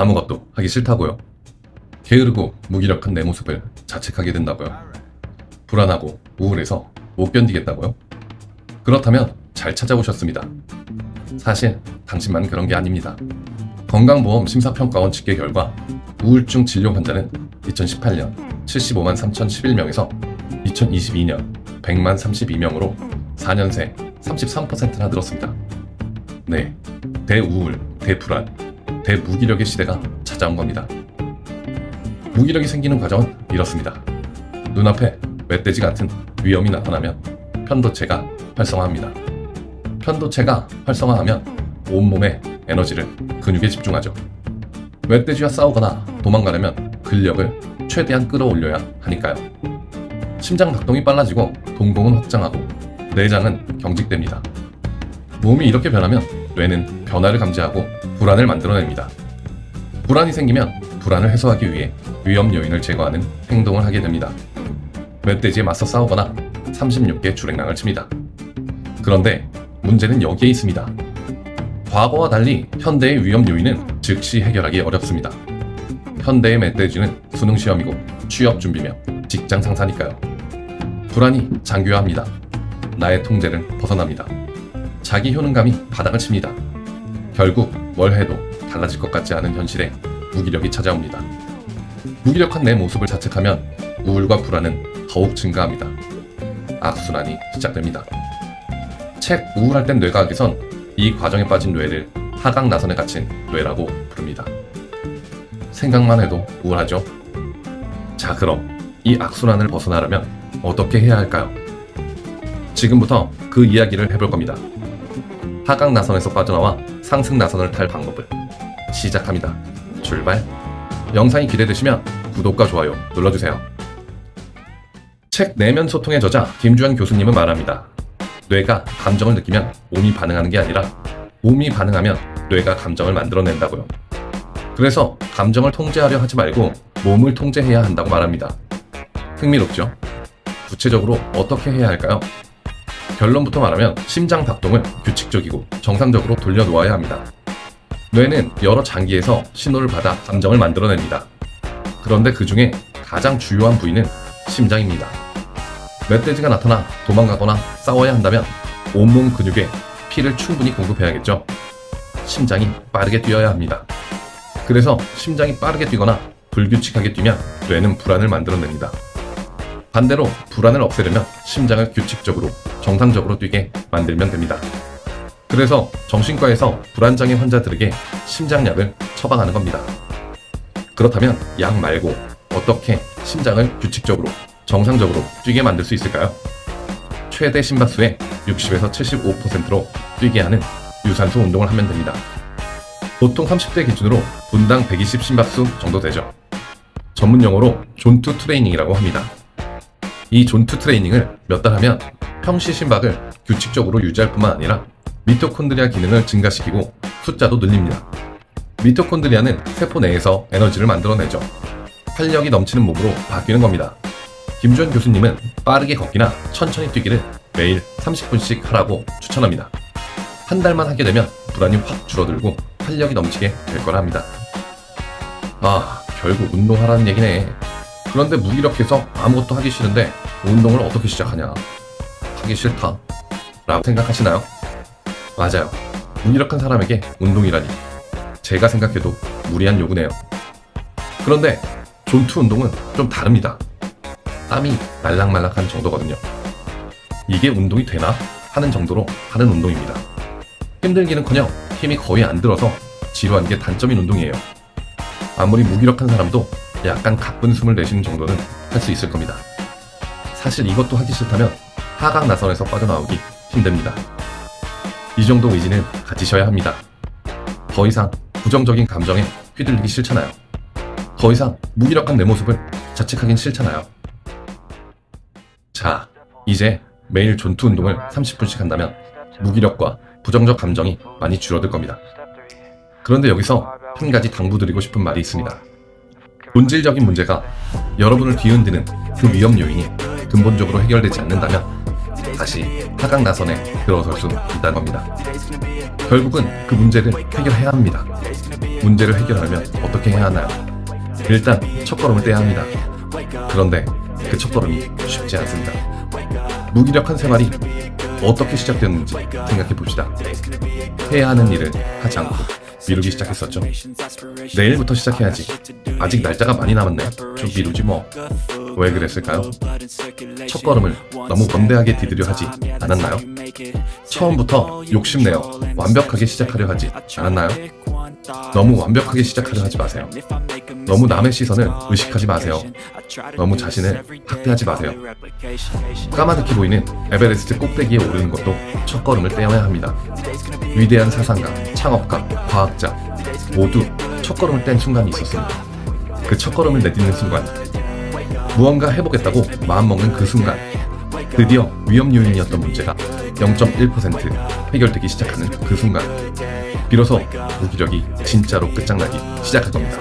아무것도 하기 싫다고요. 게으르고 무기력한 내 모습을 자책하게 된다고요. 불안하고 우울해서 못 견디겠다고요. 그렇다면 잘 찾아오셨습니다. 사실 당신만 그런 게 아닙니다. 건강보험 심사평가원 집계 결과 우울증 진료 환자는 2018년 75만 3,011명에서 2022년 100만 32명으로 4년 새 33%나 늘었습니다. 네, 대우울, 대불안, 대무기력의 시대가 찾아온 겁니다. 무기력이 생기는 과정은 이렇습니다. 눈앞에 멧돼지 같은 위험이 나타나면 편도체가 활성화합니다. 편도체가 활성화하면 온몸의 에너지를 근육에 집중하죠. 멧돼지와 싸우거나 도망가려면 근력을 최대한 끌어올려야 하니까요. 심장 박동이 빨라지고 동공은 확장하고 내장은 경직됩니다. 몸이 이렇게 변하면 뇌는 변화를 감지하고 불안을 만들어냅니다. 불안이 생기면 불안을 해소하기 위해 위험 요인을 제거하는 행동을 하게 됩니다. 멧돼지에 맞서 싸우거나 36개 주랭랑을 칩니다. 그런데 문제는 여기에 있습니다. 과거와 달리 현대의 위험 요인은 즉시 해결하기 어렵습니다. 현대의 멧돼지는 수능 시험이고 취업 준비며 직장 상사니까요. 불안이 장기화합니다. 나의 통제를 벗어납니다. 자기 효능감이 바닥을 칩니다. 결국 뭘 해도 달라질 것 같지 않은 현실에 무기력이 찾아옵니다. 무기력한 내 모습을 자책하면 우울과 불안은 더욱 증가합니다. 악순환이 시작됩니다. 책 우울할 땐 뇌과학에선 이 과정에 빠진 뇌를 하강나선에 갇힌 뇌라고 부릅니다. 생각만 해도 우울하죠? 자, 그럼 이 악순환을 벗어나려면 어떻게 해야 할까요? 지금부터 그 이야기를 해볼 겁니다. 하강나선에서 빠져나와 상승나선을 탈 방법을 시작합니다. 출발! 영상이 기대되시면 구독과 좋아요 눌러주세요. 책 내면 소통의 저자 김주환 교수님은 말합니다. 뇌가 감정을 느끼면 몸이 반응하는 게 아니라 몸이 반응하면 뇌가 감정을 만들어낸다고요. 그래서 감정을 통제하려 하지 말고 몸을 통제해야 한다고 말합니다. 흥미롭죠? 구체적으로 어떻게 해야 할까요? 결론부터 말하면 심장 박동을 규칙적이고 정상적으로 돌려놓아야 합니다. 뇌는 여러 장기에서 신호를 받아 감정을 만들어냅니다. 그런데 그 중에 가장 주요한 부위는 심장입니다. 멧돼지가 나타나 도망가거나 싸워야 한다면 온몸 근육에 피를 충분히 공급해야겠죠. 심장이 빠르게 뛰어야 합니다. 그래서 심장이 빠르게 뛰거나 불규칙하게 뛰면 뇌는 불안을 만들어냅니다. 반대로 불안을 없애려면 심장을 규칙적으로 정상적으로 뛰게 만들면 됩니다. 그래서 정신과에서 불안장애 환자들에게 심장약을 처방하는 겁니다. 그렇다면 약 말고 어떻게 심장을 규칙적으로 정상적으로 뛰게 만들 수 있을까요? 최대 심박수의 60에서 75%로 뛰게 하는 유산소 운동을 하면 됩니다. 보통 30대 기준으로 분당 120 심박수 정도 되죠. 전문 용어로 존투 트레이닝이라고 합니다. 이 존투 트레이닝을 몇 달 하면 평시 심박을 규칙적으로 유지할 뿐만 아니라 미토콘드리아 기능을 증가시키고 숫자도 늘립니다. 미토콘드리아는 세포 내에서 에너지를 만들어내죠. 활력이 넘치는 몸으로 바뀌는 겁니다. 김주환 교수님은 빠르게 걷기나 천천히 뛰기를 매일 30분씩 하라고 추천합니다. 한 달만 하게 되면 불안이 확 줄어들고 활력이 넘치게 될 거라 합니다. 결국 운동하라는 얘기네. 그런데 무기력해서 아무것도 하기 싫은데 운동을 어떻게 시작하냐? 하기 싫다 라고 생각하시나요? 맞아요. 무기력한 사람에게 운동이라니 제가 생각해도 무리한 요구네요. 그런데 존투 운동은 좀 다릅니다. 땀이 말랑말랑한 정도거든요. 이게 운동이 되나? 하는 정도로 하는 운동입니다. 힘들기는커녕 힘이 거의 안 들어서 지루한 게 단점인 운동이에요. 아무리 무기력한 사람도 약간 가쁜 숨을 내쉬는 정도는 할 수 있을 겁니다. 사실 이것도 하기 싫다면 하강나선에서 빠져나오기 힘듭니다. 이 정도 의지는 가지셔야 합니다. 더 이상 부정적인 감정에 휘둘리기 싫잖아요. 더 이상 무기력한 내 모습을 자책하긴 싫잖아요. 자, 이제 매일 존투 운동을 30분씩 한다면 무기력과 부정적 감정이 많이 줄어들 겁니다. 그런데 여기서 한 가지 당부드리고 싶은 말이 있습니다. 본질적인 문제가 여러분을 뒤흔드는 그 위험 요인이 근본적으로 해결되지 않는다면 다시 하강 나선에 들어설 수 있다는 겁니다. 결국은 그 문제를 해결해야 합니다. 문제를 해결하려면 어떻게 해야 하나요? 일단 첫걸음을 떼야 합니다. 그런데 그 첫걸음이 쉽지 않습니다. 무기력한 생활이 어떻게 시작되었는지 생각해 봅시다. 해야 하는 일을 하지 않고 미루기 시작했었죠. 내일부터 시작해야지. 아직 날짜가 많이 남았네. 좀 미루지 뭐. 왜 그랬을까요? 첫걸음을 너무 원대하게 디디려 하지 않았나요? 처음부터 욕심내어 완벽하게 시작하려 하지 않았나요? 너무 완벽하게 시작하려 하지 마세요. 너무 남의 시선을 의식하지 마세요. 너무 자신을 학대하지 마세요. 까마득히 보이는 에베레스트 꼭대기에 오르는 것도 첫걸음을 떼어야 합니다. 위대한 사상가, 창업가, 과학자 모두 첫걸음을 뗀 순간이 있었습니다. 그 첫걸음을 내딛는 순간, 무언가 해보겠다고 마음먹는 그 순간, 드디어 위험 요인이었던 문제가 0.1% 해결되기 시작하는 그 순간, 비로소 무기력이 진짜로 끝장나기 시작할 겁니다.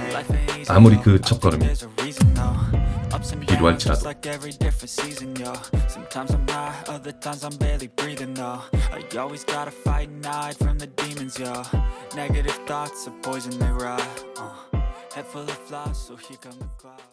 아무리 그 첫걸음이 필요할지라도. Sometimes I'm high, other times I'm barely breathing though. I always gotta fight and hide from the demons, yo. Negative thoughts are poison, they rot. Head full of flies, so here come the clouds.